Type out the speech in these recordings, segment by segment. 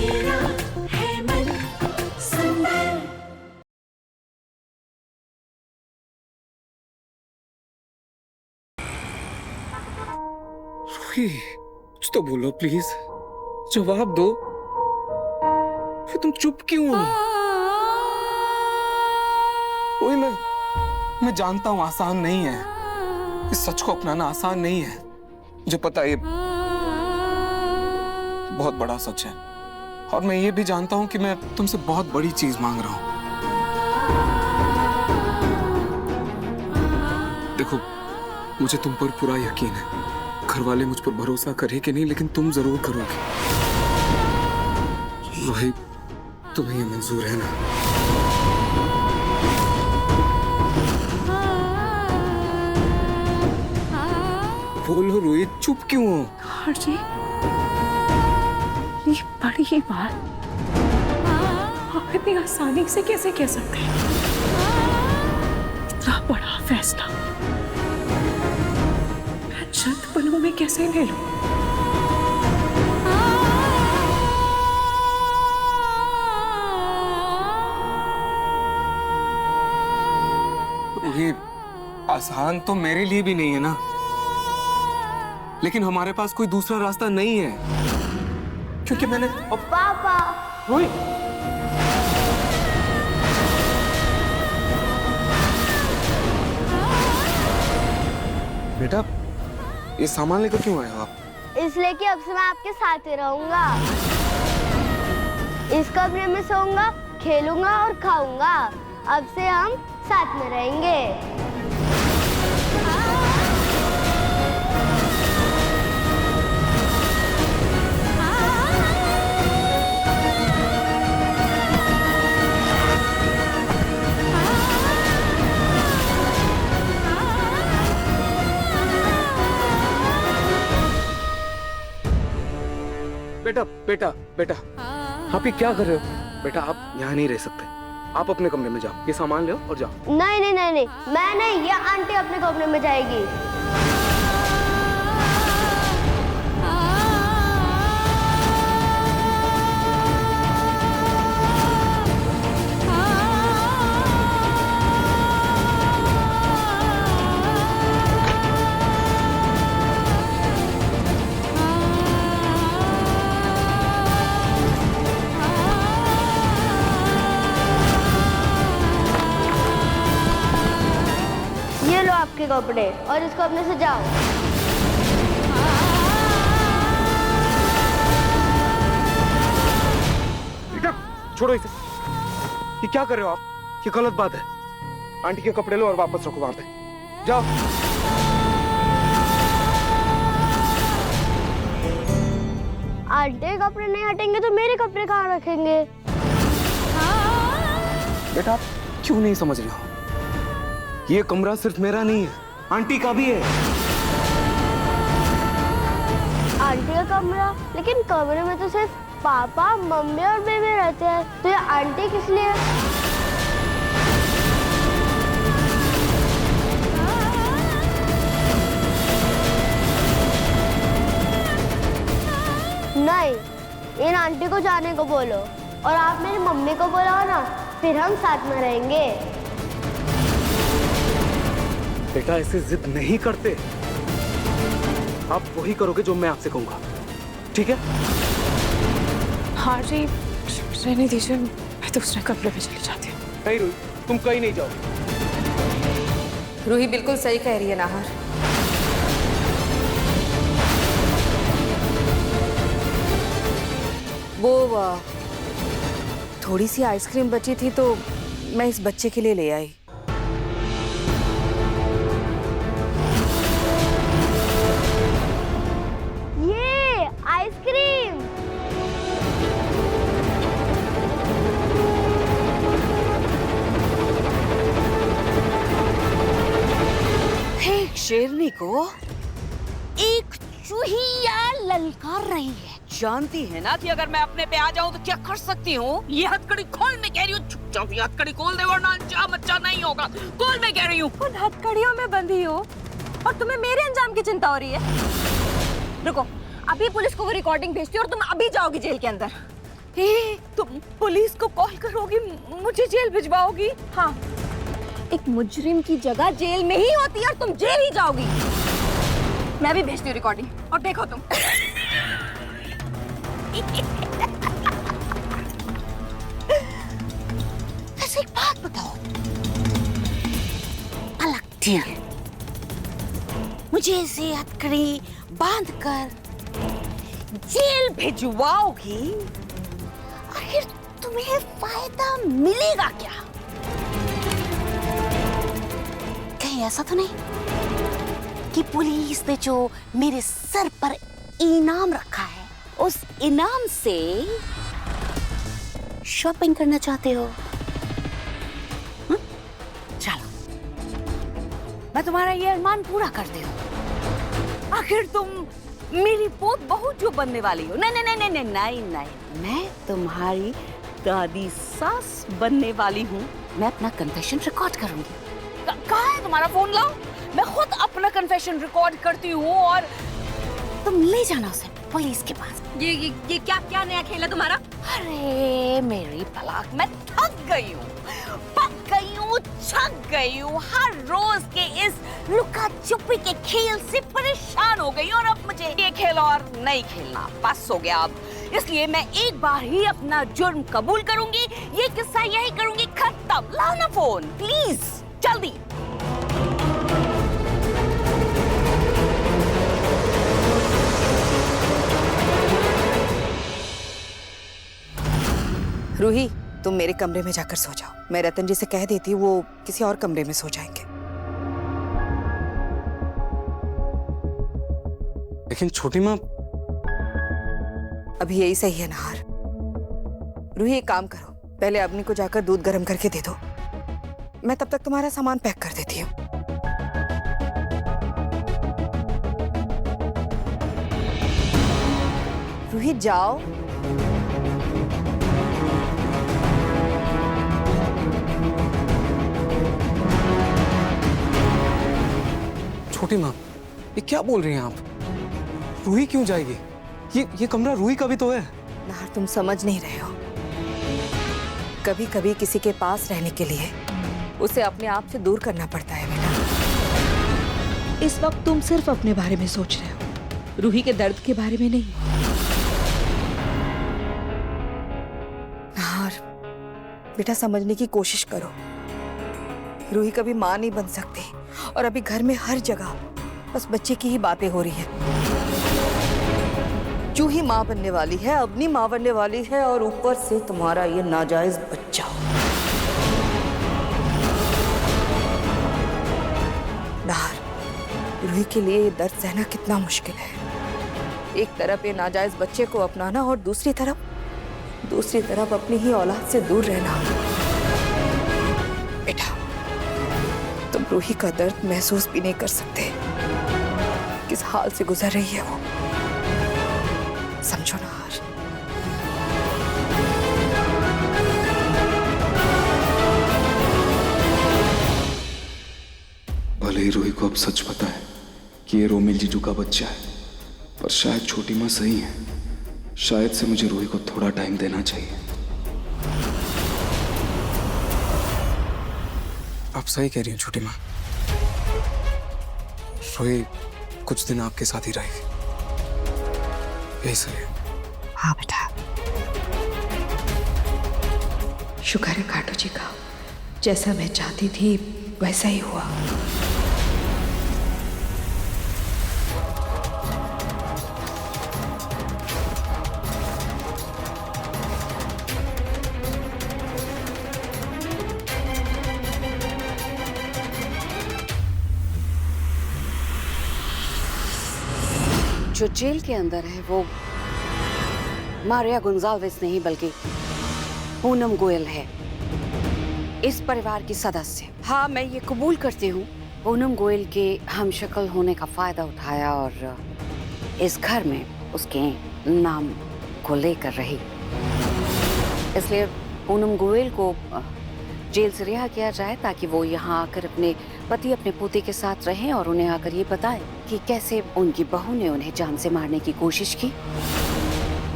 मेरा है मन सुंदर। रूही, कुछ तो बोलो प्लीज, जवाब दो। फिर तुम चुप क्यों हो? वही मैं जानता हूं आसान नहीं है, इस सच को अपनाना आसान नहीं है। मुझे पता है ये बहुत बड़ा सच है, और मैं ये भी जानता हूं कि मैं तुमसे बहुत बड़ी चीज मांग रहा हूं। देखो, मुझे तुम पर पूरा यकीन है। घर वाले मुझ पर भरोसा करे कि नहीं, लेकिन तुम जरूर करोगे। रोहित, तुम्हें ये मंजूर है ना? बोलो रोहित, चुप क्यों हो? जी, ये बड़ी बात आप इतनी आसानी से कैसे कह सकते हैं? इतना बड़ा फैसला मैं चंद पलों में कैसे ले लूं? रोहित, आसान तो मेरे लिए भी नहीं है ना, लेकिन हमारे पास कोई दूसरा रास्ता नहीं है, क्योंकि मैंने पापा। रोहित, बेटा ये सामान लेकर क्यों आए हो आप? इसलिए कि अब से मैं आपके साथ ही रहूंगा। इस कमरे में सोऊंगा, खेलूंगा और खाऊंगा। अब से हम साथ में रहेंगे। बेटा बेटा बेटा, आप ये क्या कर रहे हो? बेटा आप यहाँ नहीं रह सकते, आप अपने कमरे में जाओ, ये सामान ले और जाओ। नहीं नहीं नहीं नहीं, मैं नहीं, ये आंटी अपने कमरे में जाएगी। ये लो आपके कपड़े और इसको अपने से जाओ। बेटा छोड़ो इसे, ये क्या कर रहे हो आप? ये गलत बात है। आंटी के कपड़े लो और वापस रखो वहां पे, जाओ। आंटी के कपड़े नहीं हटेंगे तो मेरे कपड़े कहाँ रखेंगे? बेटा आप क्यों नहीं समझ रहे हो? ये कमरा सिर्फ मेरा नहीं है, आंटी का भी है। आंटी का कमरा? लेकिन कमरे में तो सिर्फ पापा, मम्मी और बेबी रहते हैं, तो ये आंटी किस लिए? नहीं, इन आंटी को जाने को बोलो और आप मेरी मम्मी को बुलाओ ना, फिर हम साथ में रहेंगे। बेटा ऐसे जिद नहीं करते, आप वही करोगे जो मैं आपसे कहूंगा, ठीक है? हाँ जी, रहने दीजिए, मैं दूसरे कमरे में चली जाती हूँ। नहीं रूही, तुम कहीं नहीं जाओ। रूही बिल्कुल सही कह रही है नाहर। वो थोड़ी सी आइसक्रीम बची थी तो मैं इस बच्चे के लिए ले आई। ये आइसक्रीम। एक शेरनी को एक चूहिया ललकार रही है। जानती है ना कि अगर मैं अपने पे आ जाऊं तो क्या कर सकती हूँ? ये हथकड़ी खोल, मैं कह रही हूँ, चुप जाओ, ये हथकड़ी खोल दे वरना अंजाम अच्छा नहीं होगा। खोल, मैं कह रही हूँ। उन हथकड़ियों में बंधी हो और तुम्हें मेरे अंजाम की चिंता हो रही है? रुको, अभी पुलिस को वो रिकॉर्डिंग भेजती हूँ और तुम अभी जाओगी जेल के अंदर। तुम पुलिस को कॉल करोगी, मुझे जेल भिजवाओगी? हाँ, एक मुजरिम की जगह जेल में ही होती है और तुम जेल ही जाओगी। मैं भी भेजती हूँ रिकॉर्डिंग और देखो तुम। ऐसे एक बात बताओ, अलग डियर, मुझे ऐसे हथकड़ी बांध कर जेल भिजवाओगी, आखिर तुम्हें फायदा मिलेगा क्या? कहीं ऐसा तो नहीं कि पुलिस ने जो मेरे सर पर इनाम रखा है, उस इनाम से शॉपिंग करना चाहते हो? चलो, मैं तुम्हारा ये अरमान पूरा करती हूँ। आखिर तुम मेरी पोत बहू जो बनने वाली हो। नहीं नहीं नहीं नहीं नहीं नहीं, मैं तुम्हारी दादी सास बनने वाली हूँ। मैं अपना कन्फेशन रिकॉर्ड करूंगी। कहाँ है तुम्हारा फोन? लाओ, मैं खुद अपना कन्फेशन रिकॉर्ड करती हूँ और तुम ले जाना उसे पुलिस के पास। ये क्या नया खेल है तुम्हारा? अरे मेरी पलाक, मैं थक गई हूँ, पक गई हूँ, थक गई हूँ। हर रोज के इस लुका छुपी के खेल से परेशान हो गई और अब मुझे ये खेल और नहीं खेलना, बस हो गया अब। इसलिए मैं एक बार ही अपना जुर्म कबूल करूंगी, ये किस्सा यही करूंगी, खत्म। लाओ ना फोन प्लीज, जल्दी। रूही, तुम मेरे कमरे में जाकर सो जाओ। मैं रतन जी से कह देती हूँ, वो किसी और कमरे में सो जाएंगे। लेकिन छोटी माँ, अभी यही सही है नहार। रूही, एक काम करो, पहले अग्नि को जाकर दूध गर्म करके दे दो, मैं तब तक तुम्हारा सामान पैक कर देती हूँ। रूही जाओ। छोटी माँ, ये क्या बोल रही हैं आप? रूही क्यों जाएगी? ये कमरा रूही का भी तो है। नहार, तुम समझ नहीं रहे हो। कभी कभी किसी के पास रहने के लिए उसे अपने आप से दूर करना पड़ता है बेटा। इस वक्त तुम सिर्फ अपने बारे में सोच रहे हो, रूही के दर्द के बारे में नहीं। नहार बेटा, समझने की कोशिश करो। रूही कभी माँ नहीं बन सकती और अभी घर में हर जगह बस बच्चे की ही बातें हो रही है। जूही माँ बनने वाली है, अग्नि माँ बनने वाली है और ऊपर से तुम्हारा ये नाजायज बच्चा। नहार, रूही के लिए ये दर्द सहना कितना मुश्किल है। एक तरफ ये नाजायज बच्चे को अपनाना और दूसरी तरफ अपनी ही औलाद से दूर रहना। बेटा, तुम रूही का दर्द महसूस भी नहीं कर सकते, किस हाल से गुजर रही है वो। समझो ना हार। भले ही रूही को अब सच पता है कि ये रोमिल जीजू का बच्चा है, पर शायद छोटी माँ सही है। शायद से मुझे रूही को थोड़ा टाइम देना चाहिए। आप सही कह रही हैं छोटी माँ। रूही कुछ दिन आपके साथ ही रहेगी, यही सही है। हाँ बेटा, शुक्र है काटू जी का, जैसा मैं चाहती थी वैसा ही हुआ। जो जेल के अंदर है वो मारिया गोंजाल्वेस नहीं बल्कि पूनम गोयल है, इस परिवार की सदस्य। हाँ, मैं ये कबूल करती हूँ, पूनम गोयल के हमशक्ल होने का फायदा उठाया और इस घर में उसके नाम को लेकर रही। इसलिए पूनम गोयल को जेल से रिहा किया जाए ताकि वो यहाँ आकर अपने पति अपने पोते के साथ रहें और उन्हें आकर ये बताएं कि कैसे उनकी बहू ने उन्हें जान से मारने की कोशिश की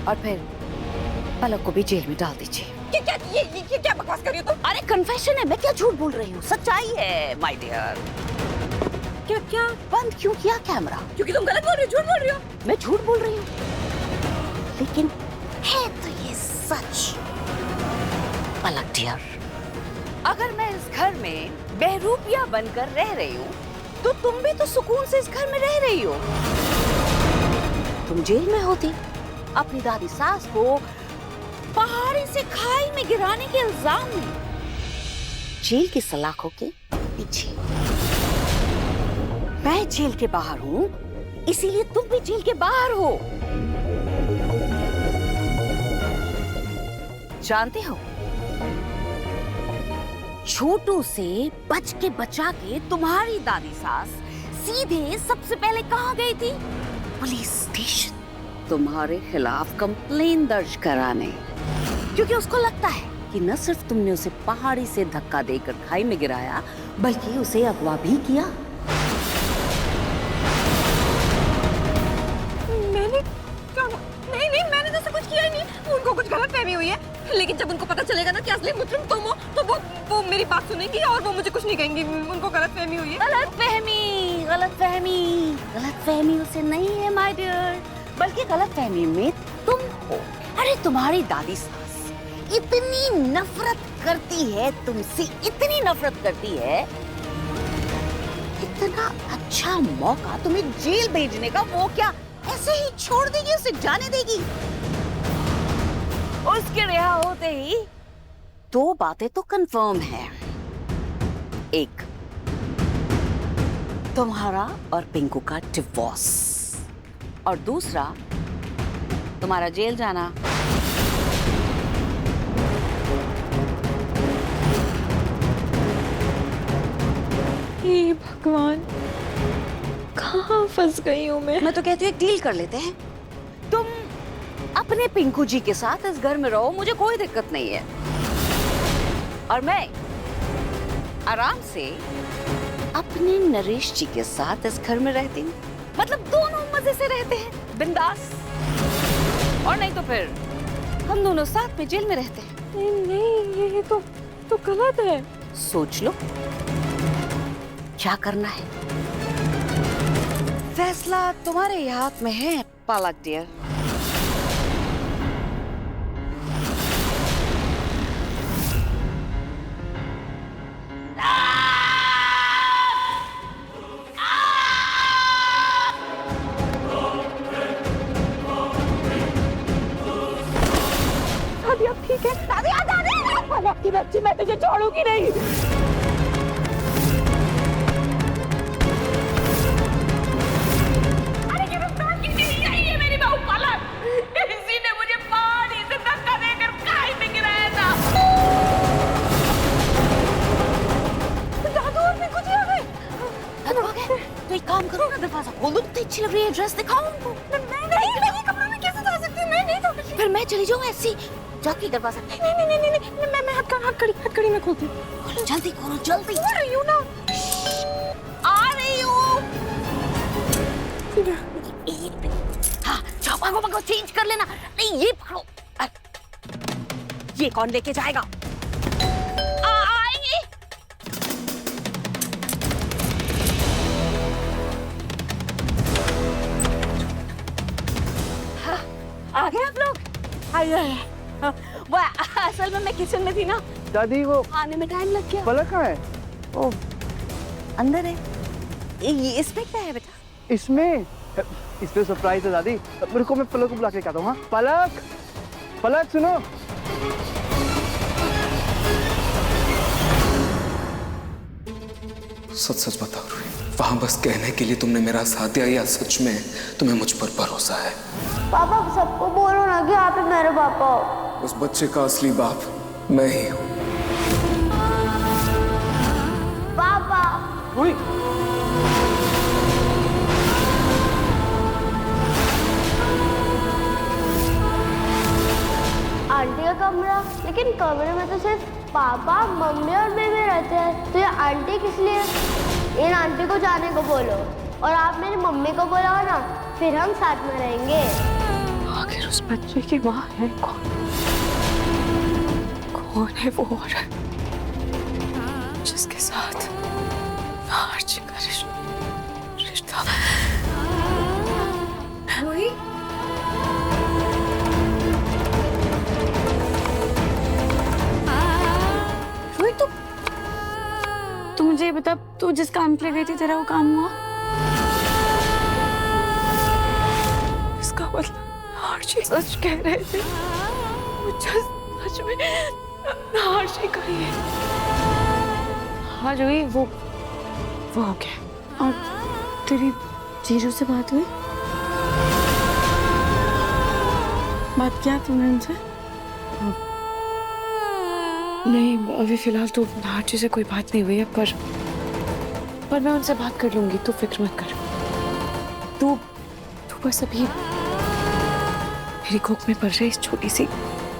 और फिर पलक को भी जेल में डाल दीजिए। ये क्या बकवास कर रही हो तुम? अरे कन्फेशन है, मैं क्या झूठ बोल रही हूँ, सच्चाई है माय डियर। क्या बंद क्यों किया कैमरा? क्योंकि तुम गलत बोल रही हो, झूठ बोल रही हो। मैं झूठ बोल रही हूँ, लेकिन है तो ये सच। पलक डियर, अगर मैं इस घर में बहरूपिया बनकर रह रही हूँ, तो तुम भी तो सुकून से इस घर में रह रही हो। तुम जेल में होती, अपनी दादी सास को पहाड़ी से खाई में गिराने के इल्जाम में, जेल की सलाखों के पीछे। मैं जेल के बाहर हूँ, इसीलिए तुम भी जेल के बाहर हो। जानते हो, छोटू से बच के बचा के तुम्हारी दादी सास सीधे सबसे पहले कहाँ गई थी? पुलिस स्टेशन, तुम्हारे खिलाफ कंप्लेन दर्ज कराने, क्योंकि उसको लगता है कि न सिर्फ तुमने उसे पहाड़ी से धक्का देकर खाई में गिराया, बल्कि उसे अगवा भी किया। मैंने क्या? नहीं, मैंने तो कुछ किया ही नहीं। उनको कुछ गलतफहमी हुई है, लेकिन जब उनको पता चलेगा ना कि असली मुजरिम तुम हो, तो वो मेरी बात सुनेंगी और वो मुझे कुछ नहीं कहेंगी। उनको गलतफहमी हुई है। गलतफहमी उसे नहीं है माय डियर, बल्कि गलतफहमी में तुम हो। अरे तुम्हारी दादी सास इतनी नफरत करती है तुमसे, इतनी नफरत करती है, इतना अच्छा मौका तुम्हें जेल भेजने का, वो क्या ऐसे ही छोड़ देगी, उसे जाने देगी? उसके रिहा होते ही दो बातें तो कंफर्म है। एक, तुम्हारा और पिंकू का डिवोर्स, और दूसरा, तुम्हारा जेल जाना। हे भगवान, कहाँ फंस गई हूँ मैं तो कहती हूँ एक डील कर लेते हैं। तुम अपने पिंकू जी के साथ इस घर में रहो, मुझे कोई दिक्कत नहीं है, और मैं आराम से अपने नरेश जी के साथ इस घर में रहती हूँ। मतलब दोनों मजे से रहते हैं, बिंदास। और नहीं तो फिर हम दोनों साथ में जेल में रहते हैं। नहीं, ये तो गलत है। सोच लो क्या करना है, फैसला तुम्हारे ही हाथ में है पलक डियर। दादी अब ठीक है? दादी आपकी बच्ची, मैं तुझे छोड़ूंगी नहीं। अरे गिरफ्तार की नहीं आई है मेरी बहू पलक, इसी ने मुझे पहाड़ी से धक्का देकर खाई में गिराया था। दादू और पिंकू जी आ गए। तो एक काम करो ना, दरवाजा खोल दो, कितनी अच्छी लग रही है ड्रेस, दिखाओ उनको। नहीं, कमरे में कैसे जा सकती हूँ? मैं नहीं जा सकती। फिर मैं चली जाऊँ ऐसी, जाके दरवाजा नहीं, मैं हथकड़ी में खोलती हूँ। खोलो, जल्दी खोलो, जल्दी। आ रही हूँ ना। आ रही हूँ। हाँ, जाओ, भागो, चेंज कर लेना। नहीं, ये पकड़ो। ये कौन लेके जाएगा? आएंगे। हाँ, आ गए आप लोग? आ गए। वो असल में मैं किचन में थी ना, दादी वो आने में टाइम लग गया। पलक कहाँ है? ओ, अंदर है। ये इसमें क्या है बेटा? इसमें सरप्राइज है दादी। मेरे को, मैं पलक को बुला के कहता हूँ। हाँ, पलक सुनो। सच बताओ रूही, वहां बस कहने के लिए तुमने मेरा साथ दिया या सच में तुम्हें मुझ पर भरोसा है? पापा सबको बोलो ना कि आप ही मेरे पापा हो। उस बच्चे का असली बाप मैं ही हूँ। पापा रूही, आंटी का कमरा, लेकिन कमरे में तो सिर्फ पापा, मम्मी और बेबी रहते हैं, तो ये आंटी किस लिए? इन आंटी को जाने को बोलो और आप मेरी मम्मी को बुलाओ ना, फिर हम साथ में रहेंगे। आखिर उस बच्चे की माँ है कौन? कौन है वो औरत जिसके साथ आरजी का रिश्ता? रोही, रोही तू मुझे ये बता, तू जिस काम के लिए गई थी तेरा वो काम हुआ? इसका मतलब आरजी सच कह रहे थे, मुझे सच में आरजी का ही है। हाँ रोही, वो हो गया। और तेरी जीजू से बात हुई? बात किया तूने उनसे? नहीं, अभी फिलहाल तो आरजी से कोई बात नहीं हुई है, पर मैं उनसे बात कर लूंगी, तू फिक्र मत कर। तू बस अभी मेरी कोख में पड़ रही इस छोटी सी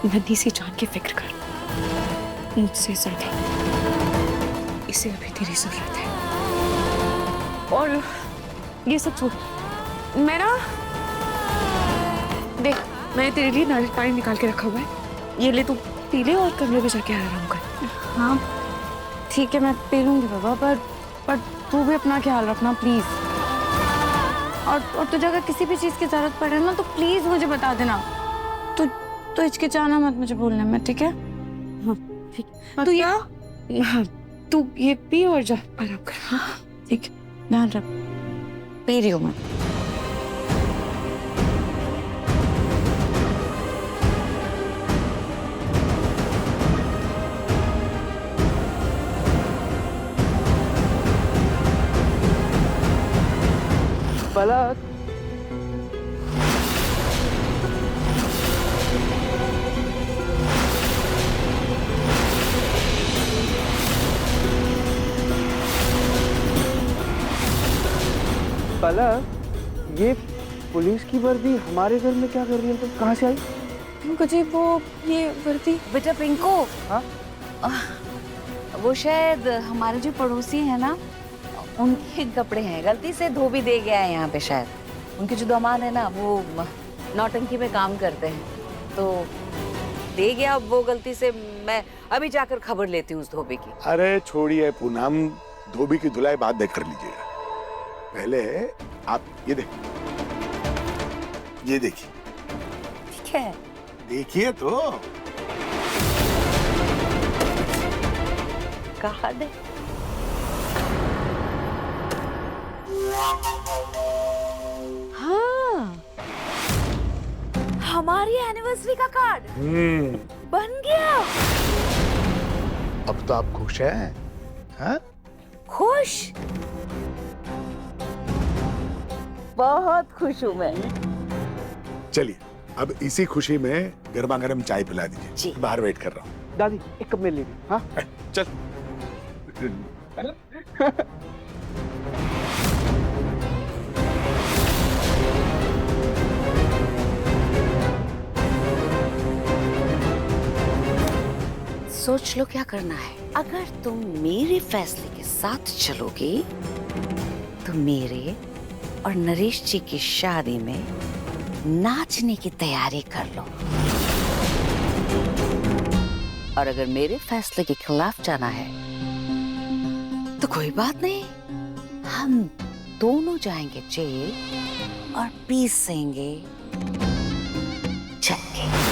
नन्ही सी जान की फिक्र कर, मुझसे ज्यादा इसे अभी तेरी जरूरत है। और ये सब छोड़, मेरा देख, मैंने तेरे लिए नारियल पानी निकाल के रखा हुआ है, ये ले, तू पी ले और कमरे में जाके आराम कर। हाँ ठीक है, मैं पी लूंगी बाबा, पर तू भी अपना ख्याल रखना प्लीज। और तुझे अगर किसी भी चीज की जरूरत पड़े ना तो प्लीज मुझे बता देना। तू हिचकिचाना मत मुझे बोलने में, ठीक है? हाँ ठीक। तू हाँ, तू ये पी और जा आराम कर। हाँ ठीक है, ध्यान रख, पी रही हूँ मैं। पलक, पलक, ये पुलिस की वर्दी हमारे घर में क्या कर रही है? तुम कहाँ से आई? जी वो ये वर्दी बेटा पिंको, हाँ? वो शायद हमारे जो पड़ोसी है ना, उनके कपड़े हैं, गलती से धोबी दे गया है यहाँ पे शायद। उनके जो दामाद है ना, वो नौटंकी में काम करते हैं, तो दे गया वो गलती से। मैं अभी जाकर खबर लेती हूँ उस धोबी की। अरे छोड़िए पूनम, धोबी की धुलाई बाद में कर लीजिएगा, पहले आप ये देखिए। ठीक है, देखिए तो। कार्ड है। हाँ, हमारी एनिवर्सरी का कार्ड बन गया। अब तो आप खुश हैं? हाँ? खुश, बहुत खुश हूँ मैं। चलिए अब इसी खुशी में गर्मा गर्म चाय पिला दीजिए। जी। बाहर वेट कर रहा हूँ। दादी एक कप मेरे लिए भी, हाँ? चल। सोच लो क्या करना है। अगर तुम मेरे फैसले के साथ चलोगे तो मेरे और नरेश जी की शादी में नाचने की तैयारी कर लो, और अगर मेरे फैसले के खिलाफ जाना है तो कोई बात नहीं, हम दोनों जाएंगे जेल और पीसेंगे चक्के।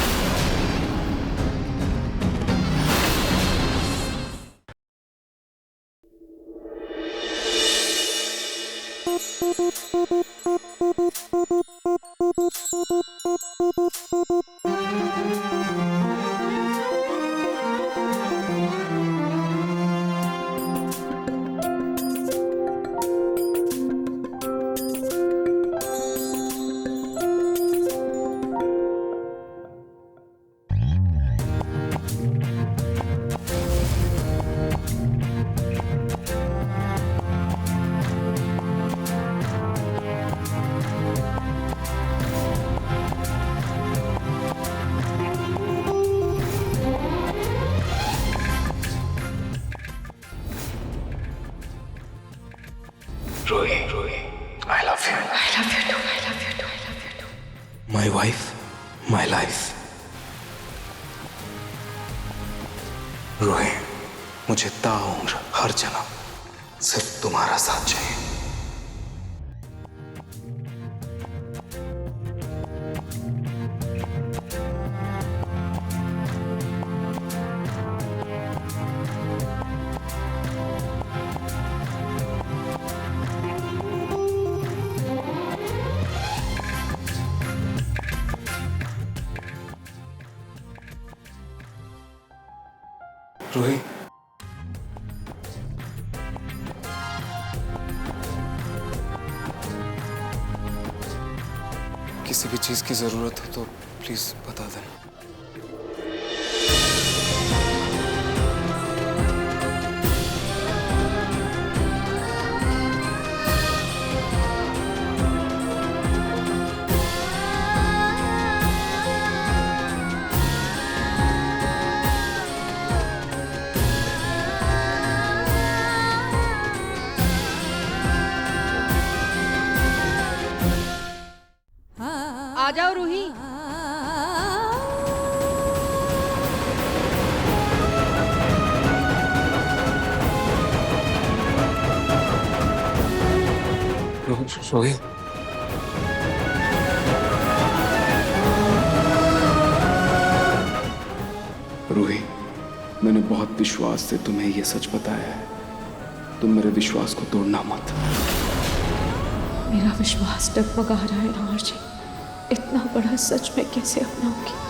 रोहे, मुझे ताउम्र हर जन्म सिर्फ तुम्हारा साथ चाहिए। रोही, किसी भी चीज की जरूरत हो तो प्लीज बता देना। आ जाओ रूही। रोही, रूही, मैंने बहुत विश्वास से तुम्हें यह सच बताया है। तुम मेरे विश्वास को तोड़ना मत। मेरा विश्वास डगमगा रहा है नाहर जी। इतना बड़ा सच मैं कैसे अपनाऊंगी?